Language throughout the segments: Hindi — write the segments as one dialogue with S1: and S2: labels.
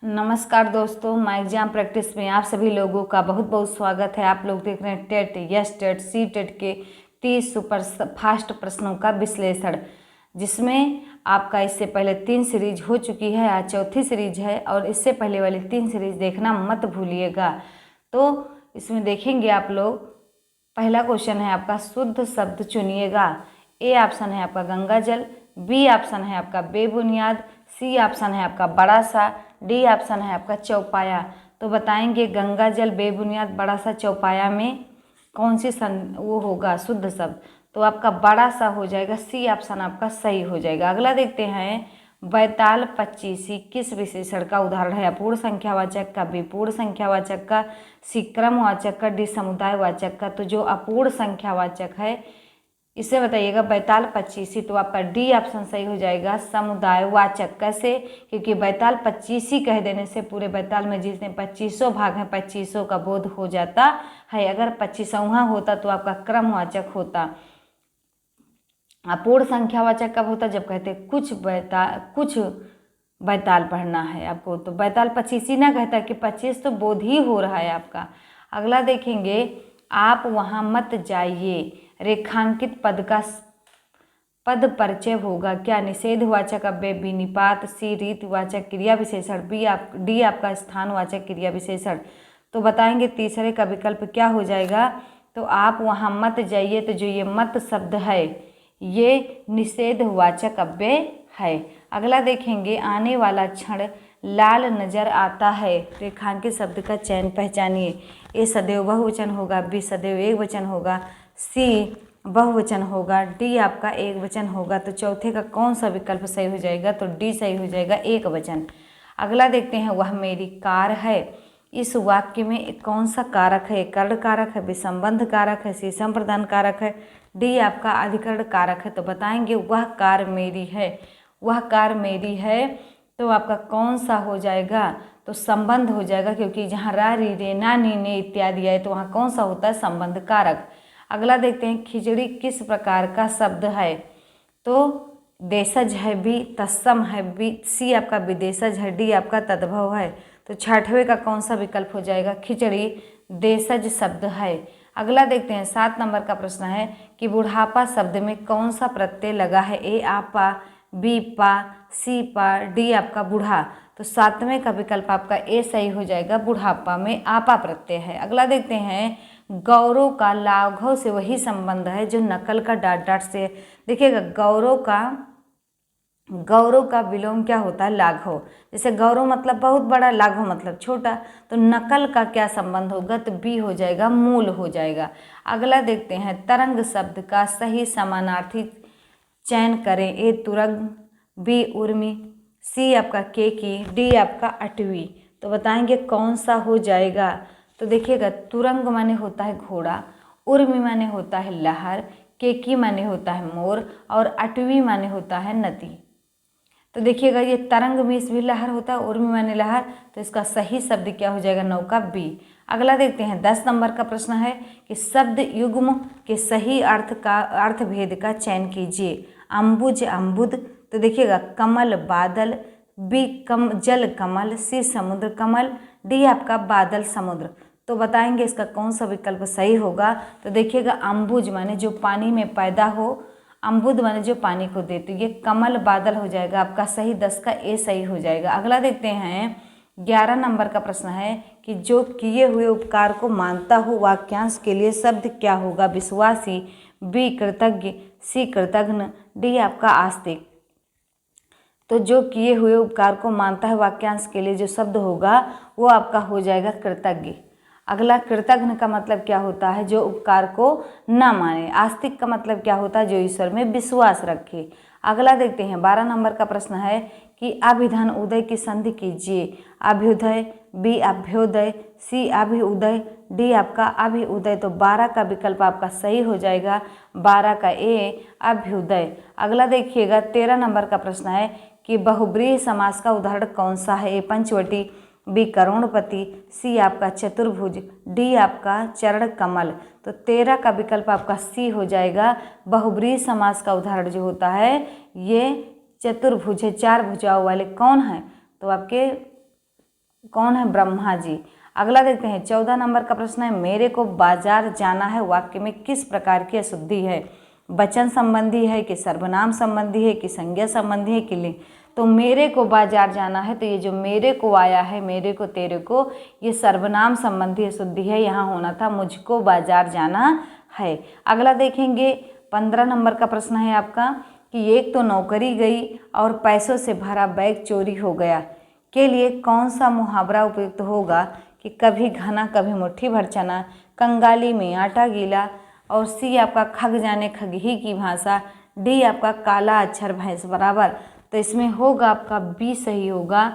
S1: नमस्कार दोस्तों, माय एग्जाम प्रैक्टिस में आप सभी लोगों का बहुत बहुत स्वागत है। आप लोग देख रहे हैं TET, yes TET, CTET के 30 सुपर फास्ट प्रश्नों का विश्लेषण, जिसमें आपका इससे पहले 3 सीरीज हो चुकी है, आज चौथी सीरीज है और इससे पहले वाली 3 सीरीज देखना मत भूलिएगा। तो इसमें देखेंगे आप लोग, पहला क्वेश्चन है आपका शुद्ध शब्द चुनिएगा। ए ऑप्शन है आपका गंगा जल, बी ऑप्शन है आपका बेबुनियाद, सी ऑप्शन है आपका बड़ा सा, डी ऑप्शन है आपका चौपाया। तो बताएंगे गंगा जल, बेबुनियाद, बड़ा सा, चौपाया में कौन सी वो होगा शुद्ध शब्द। तो आपका बड़ा सा हो जाएगा, सी ऑप्शन आपका सही हो जाएगा। अगला देखते हैं, बैताल पच्चीसी किस विशेषण का उदाहरण है? अपूर्ण संख्यावाचक का, विपूर्ण संख्यावाचक का, सी क्रमवाचक का, डी समुदायवाचक का। तो जो अपूर्ण संख्यावाचक है इसे बताइएगा बैताल पच्चीसी। तो आपका डी ऑप्शन सही हो जाएगा, समुदायवाचक। कैसे? क्योंकि बैताल पच्चीसी कह देने से पूरे बैताल में जितने 2500 भाग हैं 2500 का बोध हो जाता है। अगर 25वां होता तो आपका क्रमवाचक होता। अपूर्ण संख्यावाचक कब होता? जब कहते कुछ बैताल पढ़ना है आपको। तो बैताल पच्चीसी ना कहता कि 25 तो बोध ही हो रहा है आपका। अगला देखेंगे, आप वहाँ मत जाइए रेखांकित पद का पद परिचय होगा क्या? निषेधवाचक अव्यय, बी निपात, सी रीतवाचक क्रिया विशेषण, डी आपका स्थानवाचक क्रिया विशेषण। तो बताएंगे तीसरे का विकल्प क्या हो जाएगा। तो आप वहाँ मत जाइए, तो जो ये मत शब्द है ये निषेधवाचक अव्यय है। अगला देखेंगे, आने वाला क्षण लाल नजर आता है, रेखांकित शब्द का चयन पहचानिए। ए सदैव बहुवचन होगा, बी सदैव एकवचन होगा, सी बहुवचन होगा, डी आपका एक वचन होगा। तो चौथे का कौन सा विकल्प सही हो जाएगा? तो डी सही हो जाएगा, एक वचन। अगला देखते हैं, वह मेरी कार है। इस वाक्य में कौन सा कारक है? कर्ण कारक है, विसंबंध कारक है, सी संप्रदान कारक है, डी आपका अधिकरण कारक है। तो बताएंगे वह कार मेरी है। वह कार मेरी है तो आपका कौन सा हो जाएगा? तो संबंध हो जाएगा, क्योंकि जहाँ रा री रे ना नी ने इत्यादि आए तो वहाँ कौन सा होता है? संबंध कारक। अगला देखते हैं, खिचड़ी किस प्रकार का शब्द है? तो देशज है, बी तत्सम है, बी सी आपका विदेशज है, डी आपका तद्भव है। तो छठवें का कौन सा विकल्प हो जाएगा? खिचड़ी देशज शब्द है। अगला देखते हैं, 7 नंबर का प्रश्न है कि बुढ़ापा शब्द में कौन सा प्रत्यय लगा है? ए आपा, बी पा, सी पा, डी आपका बूढ़ा। तो 7वें का विकल्प आपका ए सही हो जाएगा, बुढ़ापा में आपा प्रत्यय है। अगला देखते हैं, गौरव का लाघव से वही संबंध है जो नकल का डाट डाट से। देखिएगा, गौरव का विलोम क्या होता है? लाघव। जैसे गौरव मतलब बहुत बड़ा, लाघव मतलब छोटा। तो नकल का क्या संबंध होगा? तो बी हो जाएगा, मूल हो जाएगा। अगला देखते हैं, तरंग शब्द का सही समानार्थी चयन करें। ए तुरंग, बी उर्मी, सी आपका केकी, डी आपका अटवी। तो बताएंगे कौन सा हो जाएगा। तो देखिएगा, तुरंग माने होता है घोड़ा, उर्मी माने होता है लहर, केकी माने होता है मोर और अटवी माने होता है नदी। तो देखिएगा, ये तरंग में भी लहर होता है, उर्मी माने लहर। तो इसका सही शब्द क्या हो जाएगा? नौका, बी। अगला देखते हैं, 10 नंबर का प्रश्न है कि शब्द युग्म के सही अर्थ भेद का चयन कीजिए। अम्बुज अम्बुद। तो देखिएगा, कमल बादल, बी जल कमल, सी समुद्र कमल, डी आपका बादल समुद्र। तो बताएंगे इसका कौन सा विकल्प सही होगा। तो देखिएगा, अम्बुज माने जो पानी में पैदा हो, अम्बुद माने जो पानी को दे। तो ये कमल बादल हो जाएगा आपका सही, 10 का ए सही हो जाएगा। अगला देखते हैं, 11 नंबर का प्रश्न है कि जो किए हुए उपकार को मानता हो वाक्यांश के लिए शब्द क्या होगा? विश्वासी, बी कृतज्ञ, सी कृतघ्न, डी आपका आस्तिक। तो जो किए हुए उपकार को मानता है वाक्यांश के लिए जो शब्द होगा वो आपका हो जाएगा कृतज्ञ। अगला, कृतघ्न का मतलब क्या होता है? जो उपकार को न माने। आस्तिक का मतलब क्या होता है? जो ईश्वर में विश्वास रखे। अगला देखते हैं, 12 नंबर का प्रश्न है कि अभिधन उदय की संधि कीजिए। अभ्युदय, बी अभ्योदय, सी अभिउदय, डी आपका अभिउदय। तो 12 का विकल्प आपका सही हो जाएगा, 12 का ए अभ्युदय। अगला देखिएगा, 13 नंबर का प्रश्न है कि बहुब्रीहि समास का उदाहरण कौन सा है? ए पंचवटी, बी करोड़पति, सी आपका चतुर्भुज, डी आपका चरण कमल। तो 13 का विकल्प आपका सी हो जाएगा। बहुब्रीहि समास का उदाहरण जो होता है ये चतुर्भुज है, 4 भुजाओं वाले कौन है? तो आपके कौन है? ब्रह्मा जी। अगला देखते हैं 14 नंबर का प्रश्न है, मेरे को बाजार जाना है वाक्य में किस प्रकार की अशुद्धि है? वचन संबंधी है कि सर्वनाम संबंधी है कि संज्ञा संबंधी है कि लिंग? तो मेरे को बाजार जाना है, तो ये जो मेरे को आया है, मेरे को तेरे को, ये सर्वनाम संबंधी अशुद्धि है, यहाँ होना था मुझको बाजार जाना है। अगला देखेंगे 15 नंबर का प्रश्न है आपका कि एक तो नौकरी गई और पैसों से भरा बैग चोरी हो गया के लिए कौन सा मुहावरा उपयुक्त होगा? कि कभी घना कभी मुट्ठी भर चना, कंगाली में आटा गीला, और सी आपका खग जाने खगही की भाषा, डी आपका काला अक्षर भैंस बराबर। तो इसमें होगा आपका बी सही होगा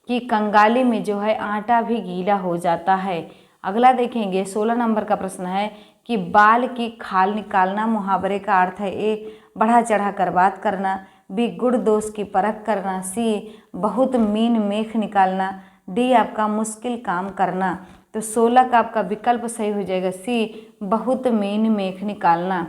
S1: कि कंगाली में जो है आटा भी गीला हो जाता है। अगला देखेंगे 16 नंबर का प्रश्न है कि बाल की खाल निकालना मुहावरे का अर्थ है? ए बढ़ा चढ़ा कर बात करना, बी गुण दोष की परख करना, सी बहुत मीन मेख निकालना, डी आपका मुश्किल काम करना। तो 16 का आपका विकल्प सही हो जाएगा सी बहुत मीन मेख निकालना।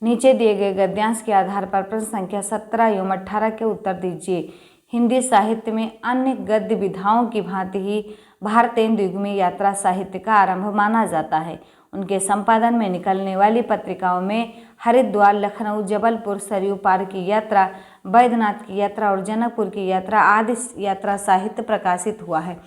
S1: नीचे दिए गए गद्यांश के आधार पर प्रश्न संख्या 17 एवं 18 के उत्तर दीजिए। हिंदी साहित्य में अन्य गद्य विधाओं की भांति ही भारतेंदु युग में यात्रा साहित्य का आरंभ माना जाता है। उनके संपादन में निकलने वाली पत्रिकाओं में हरिद्वार, लखनऊ, जबलपुर, सरयू पार की यात्रा, बैद्यनाथ की यात्रा और जनकपुर की यात्रा आदि यात्रा साहित्य प्रकाशित हुआ है।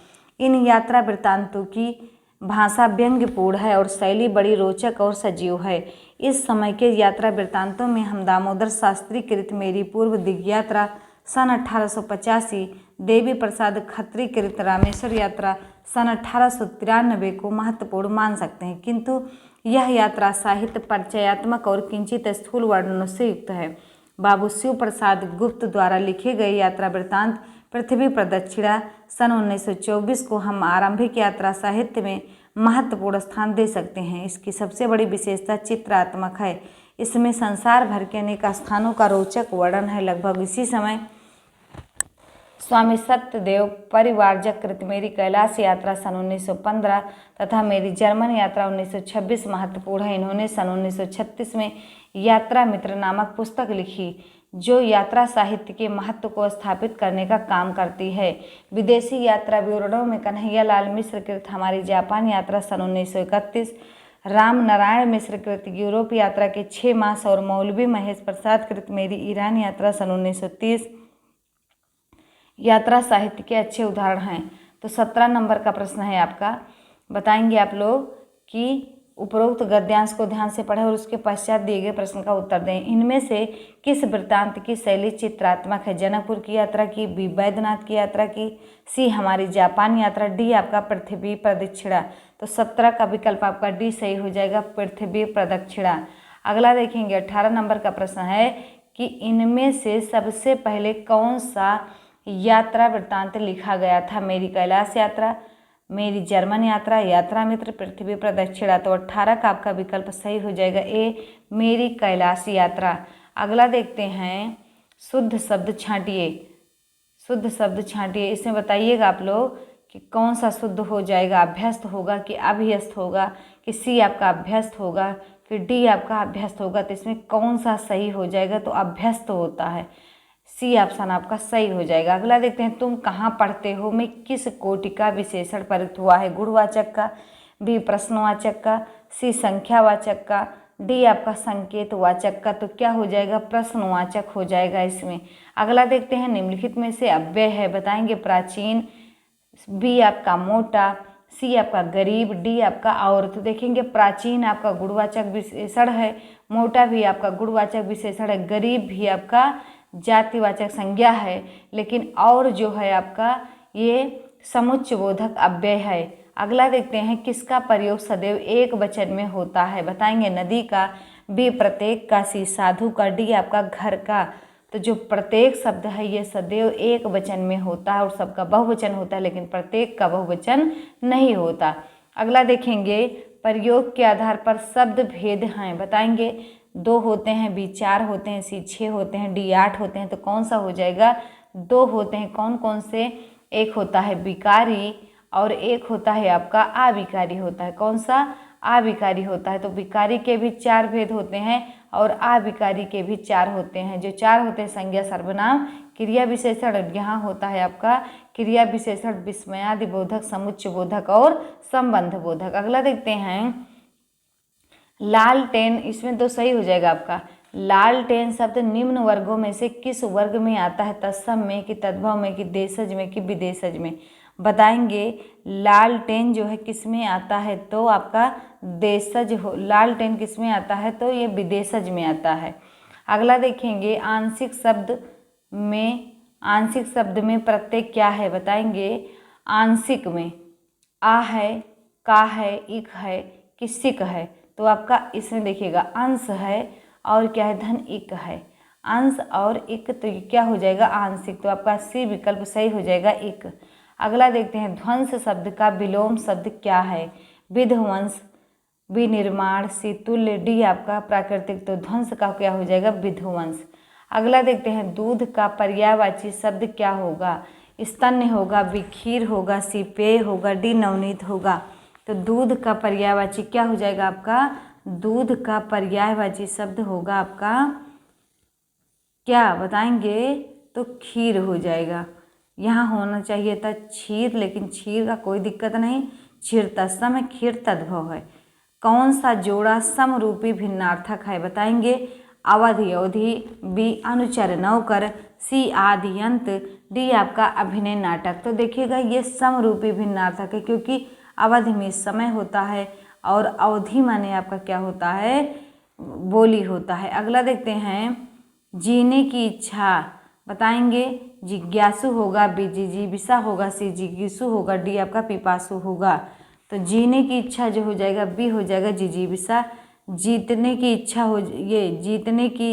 S1: इन यात्रा वृत्तांतों की भाषा व्यंग्यपूर्ण है और शैली बड़ी रोचक और सजीव है। इस समय के यात्रा वृत्तांतों में हम दामोदर शास्त्री कृत मेरी पूर्व दिग्ग यात्रा सन 1885, देवी प्रसाद खत्री कृत रामेश्वर यात्रा सन 1893 को महत्वपूर्ण मान सकते हैं, किंतु यह यात्रा साहित्य परिचयात्मक और किंचित स्थूल वर्णनों से युक्त है। बाबू शिव प्रसाद गुप्त द्वारा लिखे गए यात्रा वृत्तांत पृथ्वी प्रदक्षिणा सन 1924 को हम आरंभिक यात्रा साहित्य में महत्वपूर्ण स्थान दे सकते हैं। इसकी सबसे बड़ी विशेषता चित्रात्मक है। इसमें संसार भर के अनेक स्थानों का रोचक वर्णन है। लगभग इसी समय स्वामी सत्यदेव परिवारजक कृत मेरी कैलाश यात्रा सन 1915 तथा मेरी जर्मन यात्रा 1926 महत्वपूर्ण है। इन्होंने सन 1936 में यात्रा मित्र नामक पुस्तक लिखी जो यात्रा साहित्य के महत्व को स्थापित करने का काम करती है। विदेशी यात्रा विवरणों में कन्हैया लाल मिश्र कृत हमारी जापान यात्रा सन 1931, राम नारायण मिश्र कृत यूरोप यात्रा के 6 मास और मौलवी महेश प्रसाद कृत मेरी ईरान यात्रा सन 1930 यात्रा साहित्य के अच्छे उदाहरण हैं। तो 17 नंबर का प्रश्न है आपका, बताएंगे आप लोग कि उपरोक्त गद्यांश को ध्यान से पढ़ें और उसके पश्चात दिए गए प्रश्न का उत्तर दें। इनमें से किस वृत्तांत की शैली चित्रात्मक है? जनकपुर की यात्रा की, बी बैद्यनाथ की यात्रा की, सी हमारी जापान यात्रा, डी आपका पृथ्वी प्रदक्षिणा। तो 17 का विकल्प आपका डी सही हो जाएगा, पृथ्वी प्रदक्षिणा। अगला देखेंगे 18 नंबर का प्रश्न है कि इनमें से सबसे पहले कौन सा यात्रा वृत्तांत लिखा गया था? मेरी कैलाश यात्रा, मेरी जर्मन यात्रा, यात्रा मित्र, पृथ्वी प्रदक्षिणा। तो 18 का आपका विकल्प सही हो जाएगा ए मेरी कैलाश यात्रा। अगला देखते हैं शुद्ध शब्द छांटिए। शुद्ध शब्द छांटिए, इसमें बताइएगा आप लोग कि कौन सा शुद्ध हो जाएगा, अभ्यस्त होगा कि अभ्यस्त होगा, कि सी आपका अभ्यस्त होगा कि डी आपका अभ्यस्त होगा। तो इसमें कौन सा सही हो जाएगा? तो अभ्यस्त होता है, सी ऑप्शन आपका सही हो जाएगा। अगला देखते हैं तुम कहाँ पढ़ते हो में किस कोटि का विशेषण प्रयुक्त हुआ है? गुणवाचक का, बी प्रश्नवाचक का, सी संख्यावाचक का, डी आपका संकेतवाचक का। तो क्या हो जाएगा? प्रश्नवाचक हो जाएगा इसमें। अगला देखते हैं निम्नलिखित में से अव्यय है, बताएंगे प्राचीन, बी आपका मोटा, सी आपका गरीब, डी आपका और। तो देखेंगे प्राचीन आपका गुणवाचक विशेषण है, मोटा भी आपका गुणवाचक विशेषण है, गरीब भी आपका जातिवाचक संज्ञा है, लेकिन और जो है आपका ये समुच्चयबोधक अव्यय है। अगला देखते हैं किसका प्रयोग सदैव एक वचन में होता है? बताएंगे नदी का, बी प्रत्येक का, सी साधु का, डी आपका घर का। तो जो प्रत्येक शब्द है ये सदैव एक वचन में होता है और सबका बहुवचन होता है, लेकिन प्रत्येक का बहुवचन नहीं होता। अगला देखेंगे प्रयोग के आधार पर शब्द भेद हैं, बताएंगे 2 होते हैं, बी 4 होते हैं, सी 6 होते हैं, डी 8 होते हैं। तो कौन सा हो जाएगा? 2 होते हैं। कौन कौन से? एक होता है विकारी और एक होता है आपका अविकारी होता है। कौन सा? अविकारी होता है। तो विकारी के भी 4 भेद होते हैं और अविकारी के भी 4 होते हैं। जो 4 होते हैं संज्ञा, सर्वनाम, क्रिया विशेषण। यहाँ होता है आपका क्रिया विशेषण विस्मयादि बोधक, समुच्चय बोधक और संबंध बोधक। अगला देखते हैं लालटेन, इसमें तो सही हो जाएगा आपका। लालटेन शब्द निम्न वर्गों में से किस वर्ग में आता है? तत्सम में कि तद्भव में कि देशज में कि विदेशज में? बताएंगे लालटेन जो है किस में आता है? तो आपका देशज हो। लालटेन किस में आता है? तो ये विदेशज में आता है। अगला देखेंगे आंशिक शब्द में प्रत्यय क्या है? बताएंगे आंशिक में आ है, का है, इक है कि सिक है? तो आपका इसमें देखिएगा अंश है और क्या है? धन इक है। अंश और इक, तो ये क्या हो जाएगा? आंशिक। तो आपका सी विकल्प सही हो जाएगा, इक। अगला देखते हैं ध्वंस शब्द का विलोम शब्द क्या है? विध्वंस, विनिर्माण, सी तुल्य, डी आपका प्राकृतिक। तो ध्वंस का क्या हो जाएगा? विध्वंस। अगला देखते हैं दूध का पर्यायवाची शब्द क्या होगा? स्तन्य होगा, बी खीर होगा, सी पेय होगा, डी नवनीत होगा। तो दूध का पर्यायवाची क्या हो जाएगा आपका? दूध का पर्यायवाची शब्द होगा आपका क्या? बताएंगे तो खीर हो जाएगा। यहाँ होना चाहिए था क्षीर, लेकिन क्षीर का कोई दिक्कत नहीं, क्षीर तत्सम है, खीर तद्भव है। कौन सा जोड़ा समरूपी भिन्नार्थक है? बताएंगे अवधि अवधि, बी अनुचर नौकर, सी आदि अंत, डी आपका अभिनय नाटक। तो देखिएगा ये समरूपी भिन्नार्थक है क्योंकि अवधि में समय होता है और अवधि माने आपका क्या होता है? बोली होता है। अगला देखते हैं जीने की इच्छा। बताएंगे जिज्ञासु होगा, बी जिजीविषा होगा, सी जिज्ञासु होगा, डी आपका पिपासु होगा। तो जीने की इच्छा जो हो जाएगा बी हो जाएगा जिजीविषा। जीतने की इच्छा हो, ये जीतने की,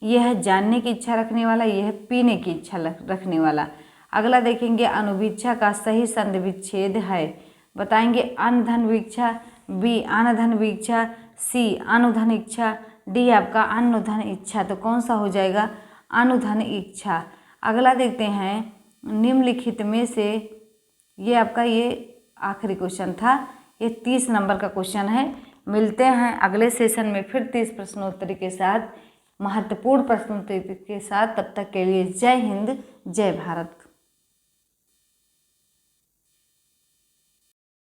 S1: यह है जानने की इच्छा रखने वाला, यह है पीने की इच्छा रखने वाला। अगला देखेंगे अनुवीक्षा का सही संधि विच्छेद है। बताएंगे अन्न धन वीक्षा, बी अन्न धन वीक्षा, सी अनुधन इच्छा, डी आपका अनुधन इच्छा। तो कौन सा हो जाएगा? अनुधन इच्छा। अगला देखते हैं निम्नलिखित में से, ये आपका ये आखिरी क्वेश्चन था, ये 30 नंबर का क्वेश्चन है। मिलते हैं अगले सेशन में फिर 30 प्रश्नोत्तरी के साथ, महत्वपूर्ण प्रश्नोत्तरी के साथ। तब तक के लिए जय हिंद, जय भारत।